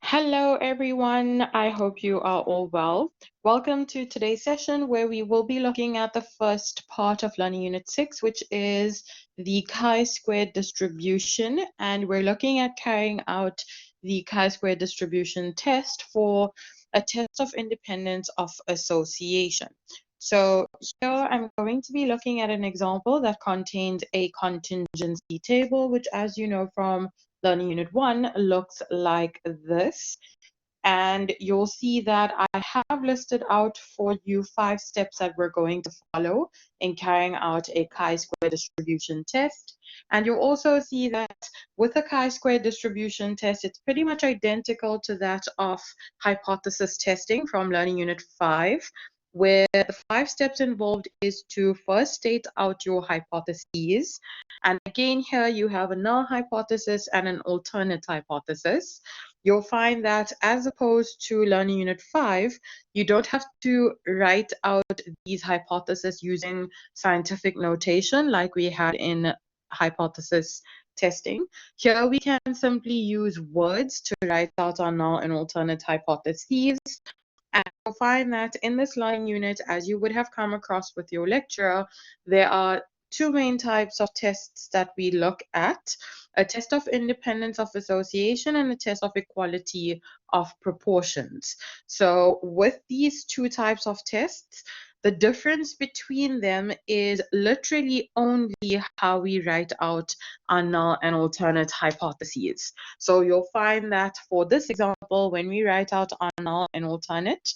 Hello, everyone. I hope you are all well. Welcome to today's session where we will be looking at the first part of Learning Unit 6, which is the chi-squared distribution. And we're looking at carrying out the chi-squared distribution test for a test of independence of association. So here I'm going to be looking at an example that contains a contingency table, which, as you know from Learning Unit 1, looks like this. And you'll see that I have listed out for you 5 steps that we're going to follow in carrying out a chi-square distribution test. And you'll also see that with a chi-square distribution test, it's pretty much identical to that of hypothesis testing from Learning Unit 5, where the 5 steps involved is to first state out your hypotheses. And again, here you have a null hypothesis and an alternate hypothesis. You'll find that as opposed to Learning Unit 5, you don't have to write out these hypotheses using scientific notation like we had in hypothesis testing. Here we can simply use words to write out our null and alternate hypotheses. And you'll find that in this learning unit, as you would have come across with your lecturer, there are 2 main types of tests that we look at: a test of independence of association and a test of equality of proportions. So with these 2 types of tests, the difference between them is literally only how we write out our null and alternate hypotheses. So you'll find that for this example, when we write out our null and alternate,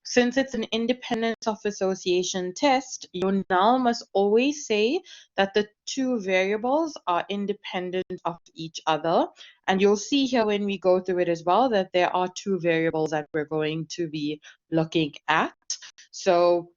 since it's an independence of association test, your null must always say that the 2 variables are independent of each other. And you'll see here when we go through it as well that there are 2 variables that we're going to be looking at. So,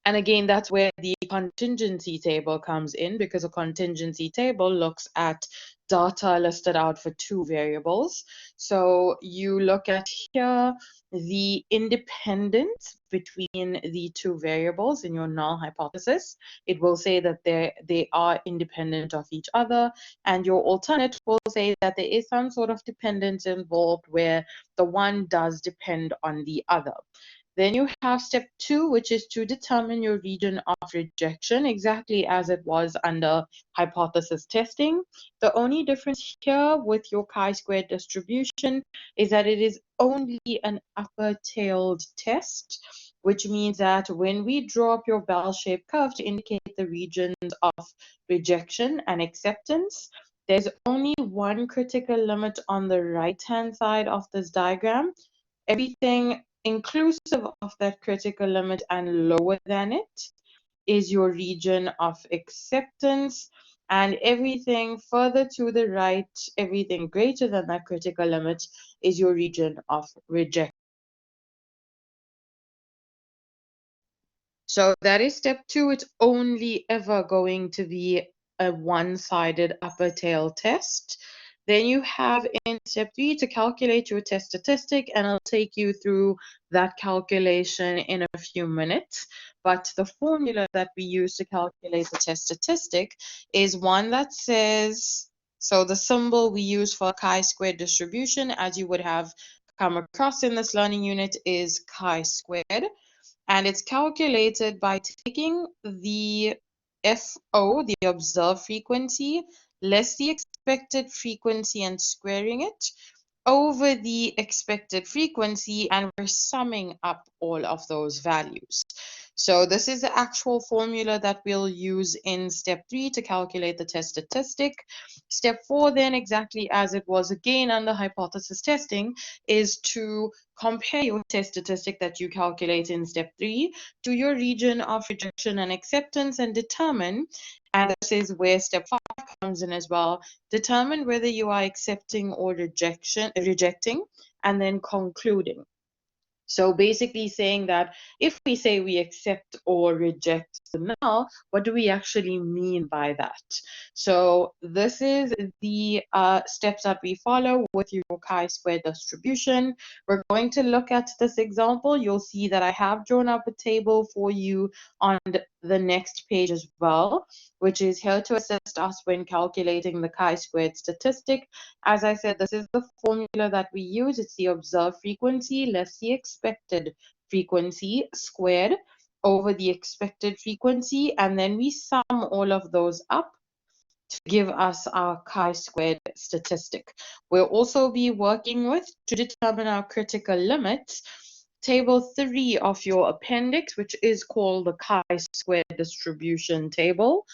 and again, that's where the contingency table comes in, because a contingency table looks at data listed out for 2 variables. So you look at here the independence between the 2 variables in your null hypothesis. It will say that they are independent of each other, and your alternate will say that there is some sort of dependence involved where the one does depend on the other. Then you have step 2, which is to determine your region of rejection, exactly as it was under hypothesis testing. The only difference here with your chi-square distribution is that it is only an upper-tailed test, which means that when we draw up your bell-shaped curve to indicate the regions of rejection and acceptance, there's only one critical limit on the right-hand side of this diagram. Everything inclusive of that critical limit and lower than it is your region of acceptance, and everything further to the right, everything greater than that critical limit, is your region of rejection. So that is step 2. It's only ever going to be a one-sided upper tail test. Then you have in step 3 to calculate your test statistic, and I'll take you through that calculation in a few minutes. But the formula that we use to calculate the test statistic is one that says, so the symbol we use for chi-squared distribution, as you would have come across in this learning unit, is chi-squared. And it's calculated by taking the FO, the observed frequency, less the expected frequency and squaring it over the expected frequency, and we're summing up all of those values. So this is the actual formula that we'll use in step 3 to calculate the test statistic. Step 4 then, exactly as it was again under hypothesis testing, is to compare your test statistic that you calculate in step 3 to your region of rejection and acceptance and determine, and this is where step 5 comes in as well, determine whether you are accepting or rejecting, and then concluding. So basically saying that if we say we accept or reject now, what do we actually mean by that? So this is the steps that we follow with your chi-square distribution. We're going to look at this example. You'll see that I have drawn up a table for you on the next page as well, which is here to assist us when calculating the chi-squared statistic. As I said, this is the formula that we use. It's the observed frequency less the expected frequency squared over the expected frequency, and then we sum all of those up to give us our chi-squared statistic. We'll also be working with, to determine our critical limits, table 3 of your appendix, which is called the chi-squared distribution table.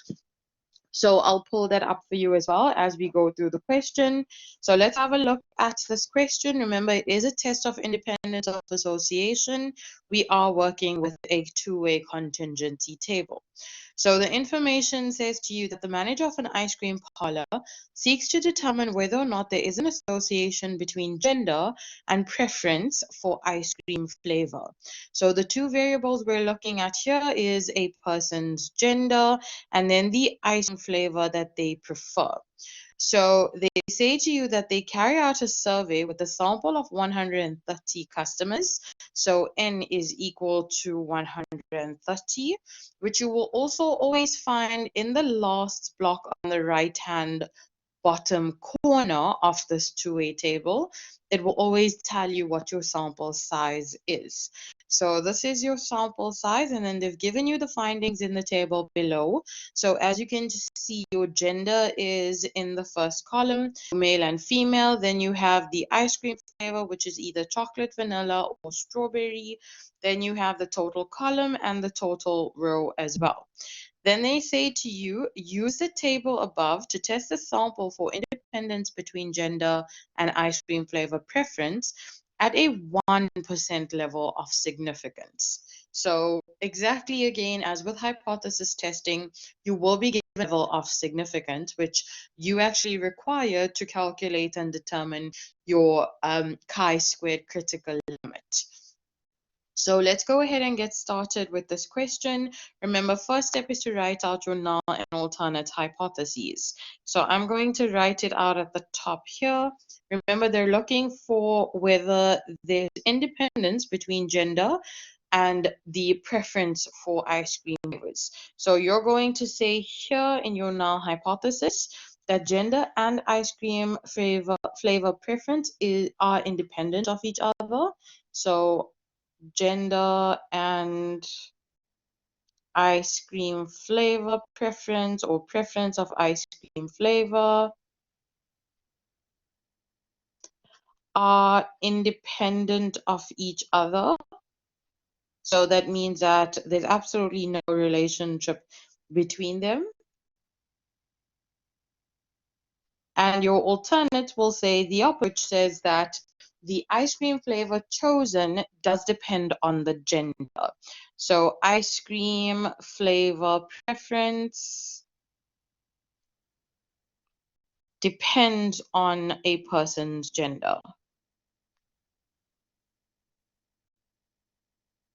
So I'll pull that up for you as well as we go through the question. So let's have a look at this question. Remember, it is a test of independence of association. We are working with a two-way contingency table. So the information says to you that the manager of an ice cream parlor seeks to determine whether or not there is an association between gender and preference for ice cream flavor. So the two variables we're looking at here is a person's gender and then the ice cream flavor that they prefer. So they say to you that they carry out a survey with a sample of 130 customers. So N is equal to 130, which you will also always find in the last block on the right-hand bottom corner of this two-way table. It will always tell you what your sample size is. So this is your sample size, and then they've given you the findings in the table below. So as you can see, your gender is in the first column, male and female. Then you have the ice cream flavor, which is either chocolate, vanilla, or strawberry. Then you have the total column and the total row as well. Then they say to you, use the table above to test the sample for independence between gender and ice cream flavor preference at a 1% level of significance. So exactly again, as with hypothesis testing, you will be given a level of significance, which you actually require to calculate and determine your chi-squared critical limit. So let's go ahead and get started with this question. Remember, first step is to write out your null and alternate hypotheses. So I'm going to write it out at the top here. Remember, they're looking for whether there's independence between gender and the preference for ice cream flavors. So you're going to say here in your null hypothesis that gender and ice cream flavor preference are independent of each other. So gender and ice cream flavor preference or preference of ice cream flavor are independent of each other. So that means that there's absolutely no relationship between them. And your alternate will say the opposite, which says that the ice cream flavor chosen does depend on the gender. So ice cream flavor preference depends on a person's gender.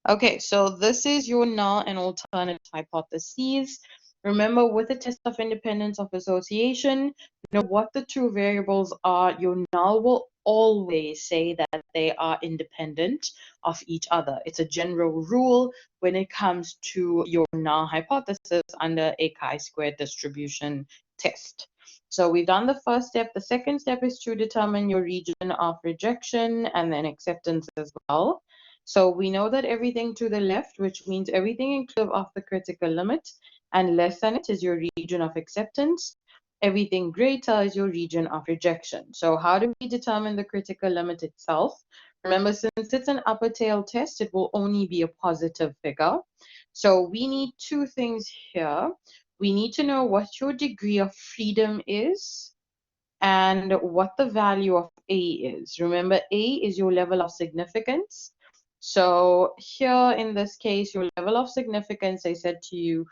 Okay, so this is your null and alternate hypotheses. Remember, with the test of independence of association, you know what the two variables are. Your null will always say that they are independent of each other. It's a general rule when it comes to your null hypothesis under a chi-squared distribution test. So we've done the first step. The second step is to determine your region of rejection and then acceptance as well. So we know that everything to the left, which means everything inclusive of the critical limit and less than it, is your region of acceptance. Everything greater is your region of rejection. So how do we determine the critical limit itself? Remember, since it's an upper tail test, it will only be a positive figure. So we need two things here. We need to know what your degree of freedom is and what the value of A is. Remember, A is your level of significance. So here in this case, your level of significance, I said to you,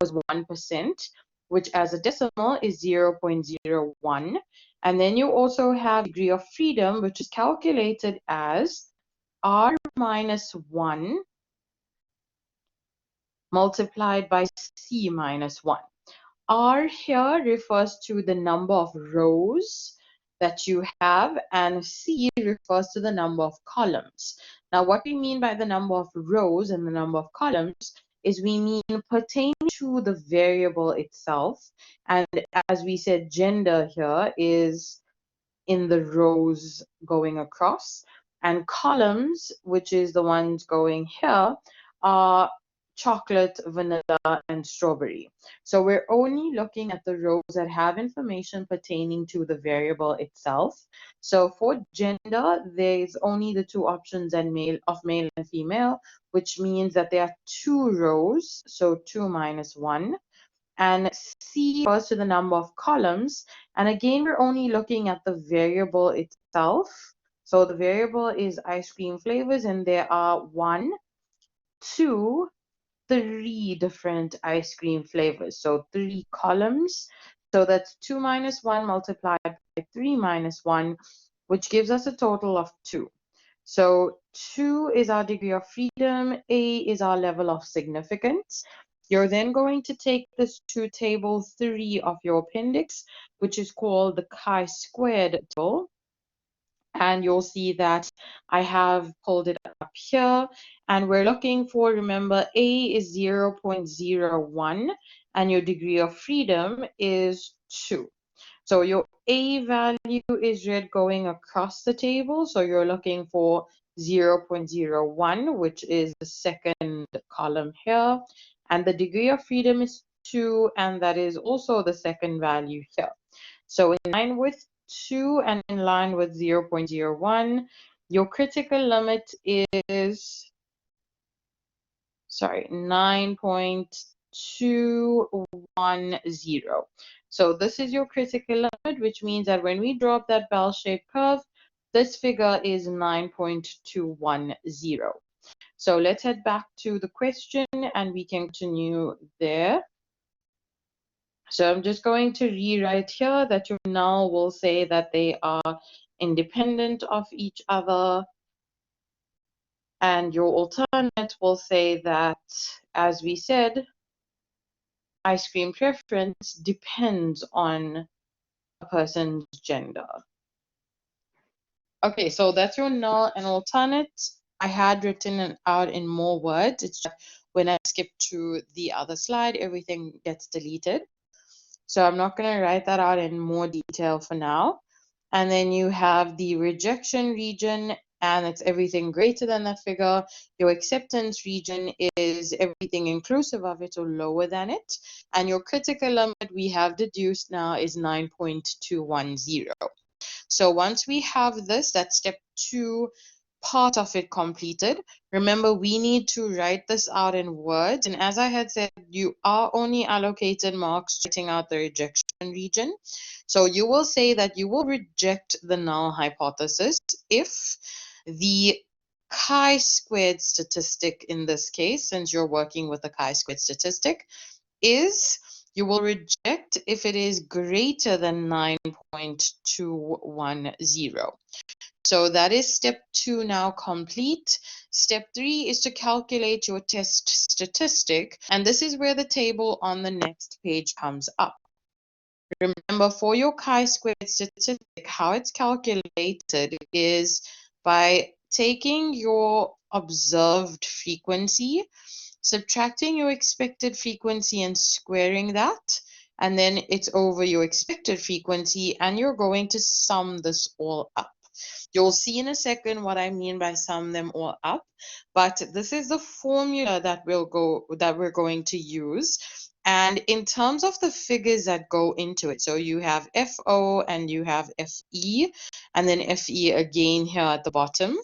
was 1%, which as a decimal is 0.01. And then you also have degree of freedom, which is calculated as R minus 1 multiplied by C minus 1. R here refers to the number of rows that you have, and C refers to the number of columns. Now, what we mean by the number of rows and the number of columns is we mean pertaining to the variable itself. And as we said, gender here is in the rows going across, and columns, which is the ones going here, are chocolate, vanilla, and strawberry. So we're only looking at the rows that have information pertaining to the variable itself. So for gender, there's only the two options of male and female, which means that there are two rows, so 2 minus 1. And C refers to the number of columns. And again, we're only looking at the variable itself. So the variable is ice cream flavors, and there are 1, 2, 3 different ice cream flavors. So 3 columns. So that's 2 minus 1 multiplied by 3 minus 1, which gives us a total of 2. So 2 is our degree of freedom, A is our level of significance. You're then going to take this to table 3 of your appendix, which is called the chi-squared table. And you'll see that I have pulled it up here. And we're looking for, remember, A is 0.01, and your degree of freedom is 2. So your A value is red going across the table. So you're looking for 0.01, which is the second column here. And the degree of freedom is 2, and that is also the second value here. So in line with 2 and in line with 0.01, your critical limit is, 9.210. So this is your critical limit, which means that when we drop that bell-shaped curve, this figure is 9.210. So let's head back to the question and we can continue there. So I'm just going to rewrite here that your null will say that they are independent of each other, and your alternate will say that, as we said, ice cream preference depends on a person's gender. Okay, so that's your null and alternate. I had written it out in more words. It's just when I skip to the other slide, everything gets deleted. So I'm not going to write that out in more detail for now. And then you have the rejection region, and it's everything greater than that figure. Your acceptance region is everything inclusive of it or lower than it. And your critical limit we have deduced now is 9.210. So once we have this, that's step 2 part of it completed. Remember, we need to write this out in words. And as I had said, you are only allocated marks writing out the rejection region. So you will say that you will reject the null hypothesis if the chi-squared statistic in this case, since you're working with the chi-squared statistic, is you will reject if it is greater than 9.210. So that is step 2 now complete. Step 3 is to calculate your test statistic, and this is where the table on the next page comes up. Remember, for your chi-squared statistic, how it's calculated is by taking your observed frequency, subtracting your expected frequency and squaring that, and then it's over your expected frequency, and you're going to sum this all up. You'll see in a second what I mean by sum them all up, but this is the formula that we're going to use. And in terms of the figures that go into it, so you have FO and you have FE, and then FE again here at the bottom.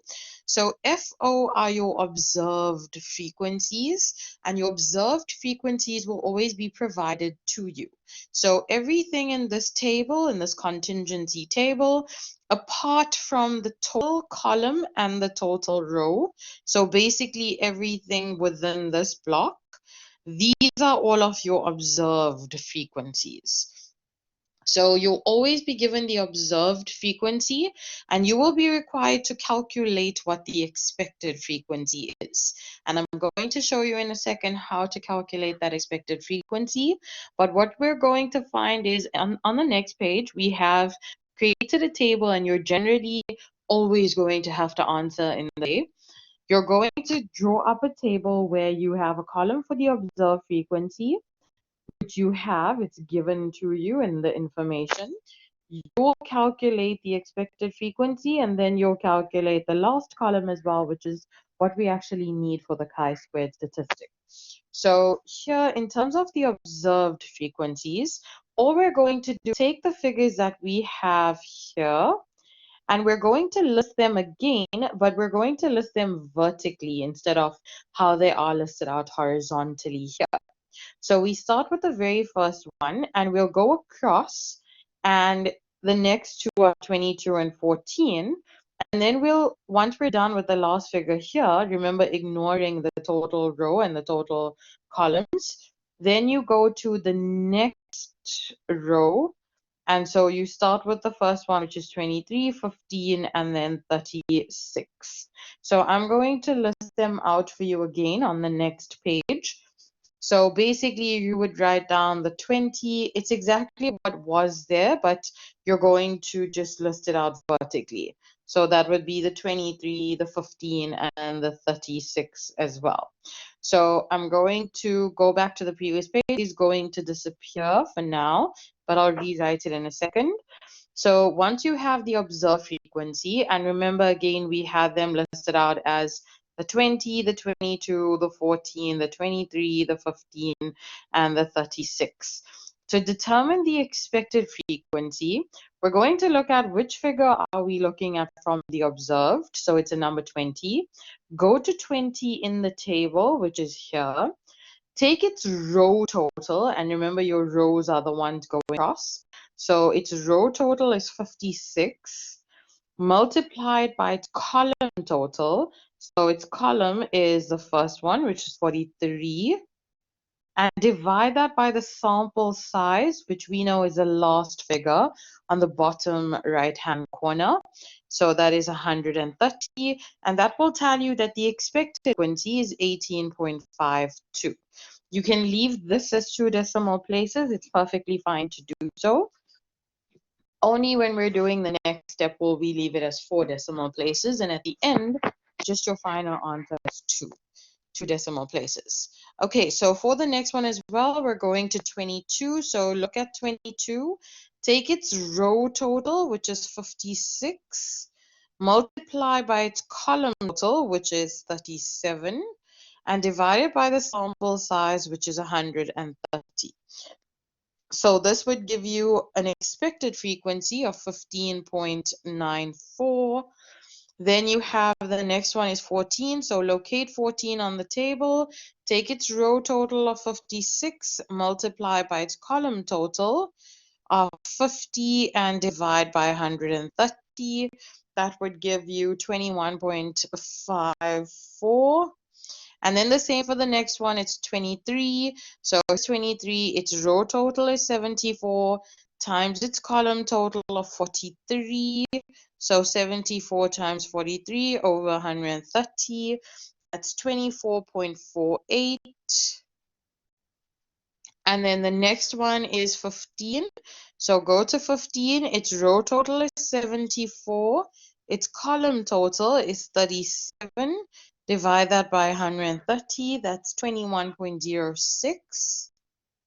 So FO are your observed frequencies, and your observed frequencies will always be provided to you. So everything in this table, in this contingency table, apart from the total column and the total row, so basically everything within this block, these are all of your observed frequencies. So you'll always be given the observed frequency, and you will be required to calculate what the expected frequency is. And I'm going to show you in a second how to calculate that expected frequency. But what we're going to find is on the next page, we have created a table, and you're generally always going to have to answer in the day. You're going to draw up a table where you have a column for the observed frequency, which you have, it's given to you in the information. You'll calculate the expected frequency, and then you'll calculate the last column as well, which is what we actually need for the chi-squared statistic. So here, in terms of the observed frequencies, all we're going to do is take the figures that we have here, and we're going to list them again, but we're going to list them vertically instead of how they are listed out horizontally here. So we start with the very first one, and we'll go across, and the next two are 22 and 14. And then once we're done with the last figure here, remember ignoring the total row and the total columns, then you go to the next row. And so you start with the first one, which is 23, 15, and then 36. So I'm going to list them out for you again on the next page. So basically, you would write down the 20. It's exactly what was there, but you're going to just list it out vertically. So that would be the 23, the 15, and the 36 as well. So I'm going to go back to the previous page. It's going to disappear for now, but I'll rewrite it in a second. So once you have the observed frequency, and remember again, we have them listed out as the 20, the 22, the 14, the 23, the 15, and the 36. To determine the expected frequency, we're going to look at which figure are we looking at from the observed. So it's a number 20. Go to 20 in the table, which is here. Take its row total, and remember your rows are the ones going across. So its row total is 56, multiplied by its column total. So its column is the first one, which is 43, and divide that by the sample size, which we know is the last figure on the bottom right-hand corner. So that is 130, and that will tell you that the expected frequency is 18.52. You can leave this as 2 decimal places. It's perfectly fine to do so. Only when we're doing the next step will we leave it as 4 decimal places, and at the end, just your final answer is 2 decimal places. Okay, so for the next one as well, we're going to 22. So look at 22. Take its row total, which is 56, multiply by its column total, which is 37, and divide it by the sample size, which is 130. So this would give you an expected frequency of 15.94. Then you have the next one is 14. So locate 14 on the table, take its row total of 56, multiply by its column total of 50, and divide by 130. That would give you 21.54. And then the same for the next one, it's 23. So it's 23, its row total is 74 times its column total of 43. So 74 times 43 over 130, that's 24.48. And then the next one is 15. So go to 15, its row total is 74, its column total is 37. Divide that by 130, that's 21.06.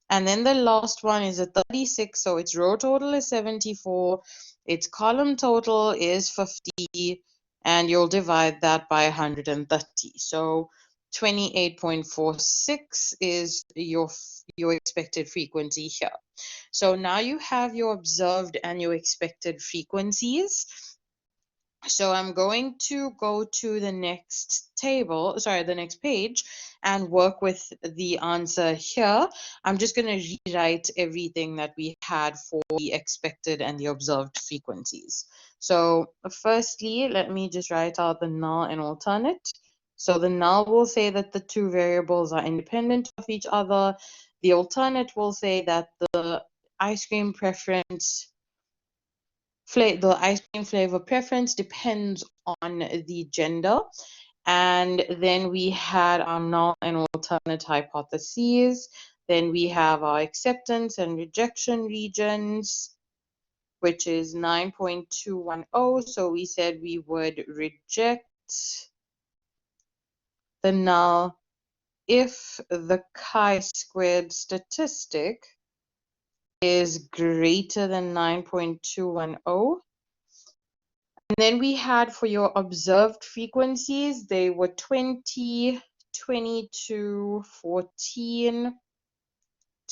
And then the last one is a 36, so its row total is 74, its column total is 50, and you'll divide that by 130. So 28.46 is your expected frequency here. So now you have your observed and your expected frequencies. So I'm going to go to the next the next page, and work with the answer here. I'm just going to rewrite everything that we had for the expected and the observed frequencies. So firstly, let me just write out the null and alternate. So the null will say that the two variables are independent of each other. The alternate will say that the ice cream flavor preference depends on the gender, And then we had our null and alternate hypotheses. Then we have our acceptance and rejection regions, which is 9.210. So we said we would reject the null if the chi-squared statistic is greater than 9.210. And then we had for your observed frequencies, they were 20, 22, 14,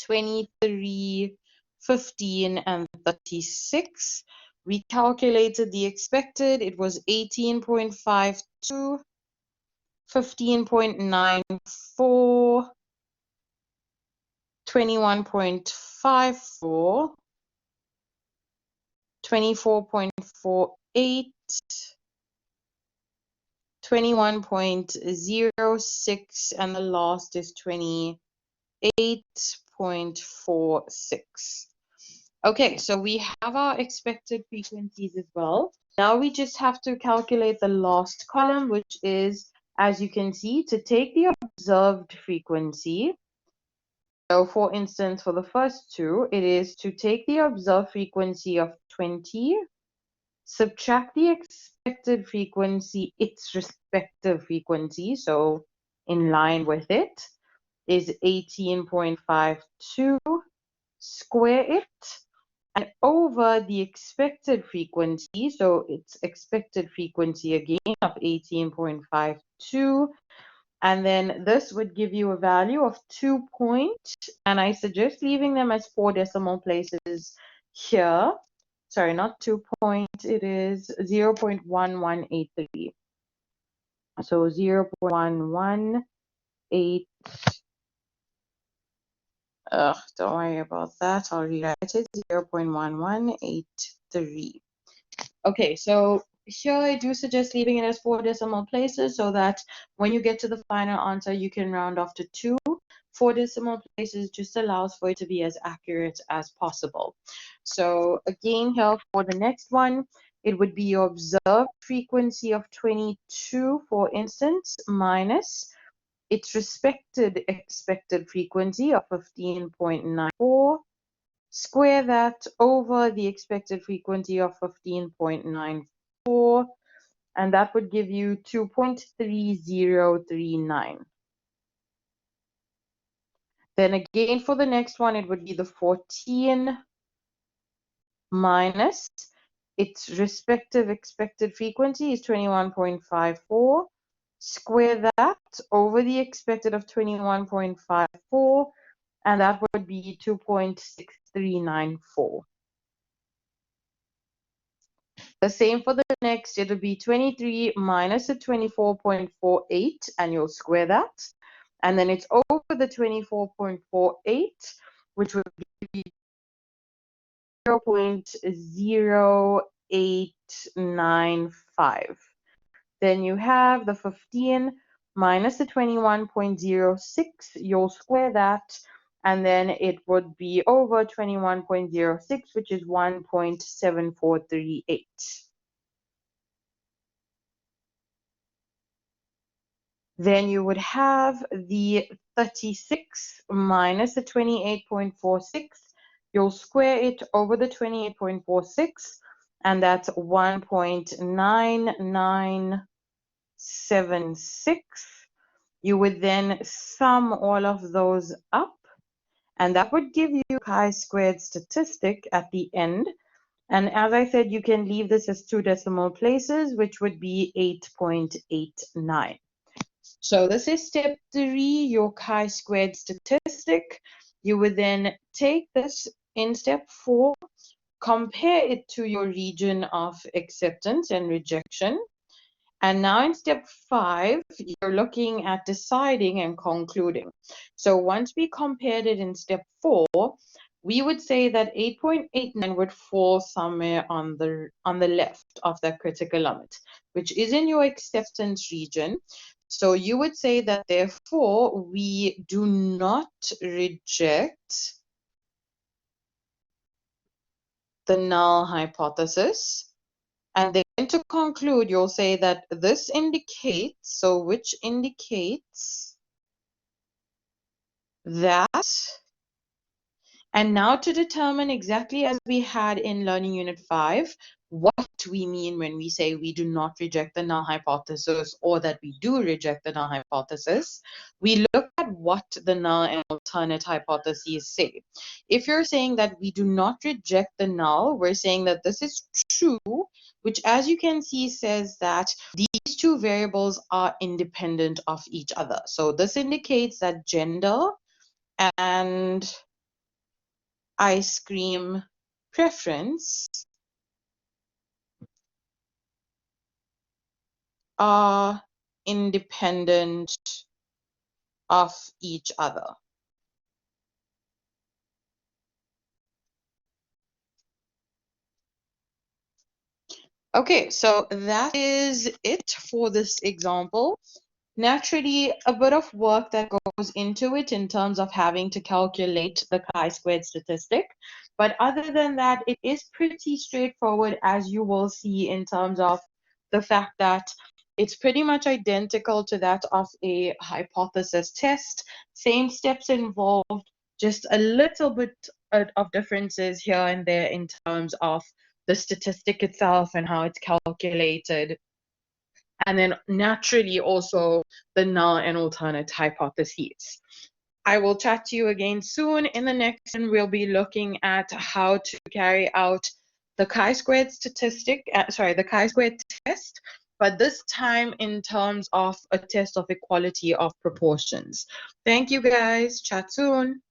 23, 15, and 36. We calculated the expected. It was 18.52, 15.94, 21.54, 24.48, 21.06, and the last is 28.46. Okay, so we have our expected frequencies as well. Now we just have to calculate the last column, which is, as you can see, to take the observed frequency. So for instance, for the first two, it is to take the observed frequency of 20, subtract the expected frequency, its respective frequency, so in line with it, is 18.52, square it, and over the expected frequency, so its expected frequency again of 18.52, and then this would give you a value of 2 and I suggest leaving them as 4 decimal places here. Sorry, not 2 it is 0.1183. So 0.118. Don't worry about that. I'll rewrite it. 0.1183. Okay, so here I do suggest leaving it as 4 decimal places so that when you get to the final answer, you can round off to 2. 4 decimal places just allows for it to be as accurate as possible. So again, here for the next one, it would be your observed frequency of 22, for instance, minus its expected frequency of 15.94. Square that over the expected frequency of 15.94, and that would give you 2.3039. Then again, for the next one, it would be the 14 minus its respective expected frequency is 21.54. Square that over the expected of 21.54, and that would be 2.6394. The same for the next, it would be 23 minus the 24.48, and you'll square that. And then it's over the 24.48, which would be 0.0895. Then you have the 15 minus the 21.06, you'll square that, and then it would be over 21.06, which is 1.7438. Then you would have the 36 minus the 28.46. You'll square it over the 28.46, and that's 1.9976. You would then sum all of those up, and that would give you chi-squared statistic at the end. And as I said, you can leave this as 2 decimal places, which would be 8.89. So this is step 3, your chi-squared statistic. You would then take this in step 4, compare it to your region of acceptance and rejection. And now in step 5, you're looking at deciding and concluding. So once we compared it in step 4, we would say that 8.89 would fall somewhere on the left of the critical limit, which is in your acceptance region. So you would say that therefore we do not reject the null hypothesis, And then to conclude, you'll say that this indicates, so which indicates that, and now to determine exactly as we had in Learning Unit 5, what we mean when we say we do not reject the null hypothesis or that we do reject the null hypothesis, we look at what the null and alternate hypotheses say. If you're saying that we do not reject the null, we're saying that this is true, which as you can see says that these two variables are independent of each other. So this indicates that gender and ice cream preference are independent of each other. Okay, so that is it for this example. Naturally, a bit of work that goes into it in terms of having to calculate the chi-squared statistic. But other than that, it is pretty straightforward, as you will see in terms of the fact that it's pretty much identical to that of a hypothesis test. Same steps involved, just a little bit of differences here and there in terms of the statistic itself and how it's calculated. And then naturally also the null and alternate hypotheses. I will chat to you again soon. In the next one, we'll be looking at how to carry out the chi-squared the chi-squared test, but this time in terms of a test of equality of proportions. Thank you guys. Chat soon.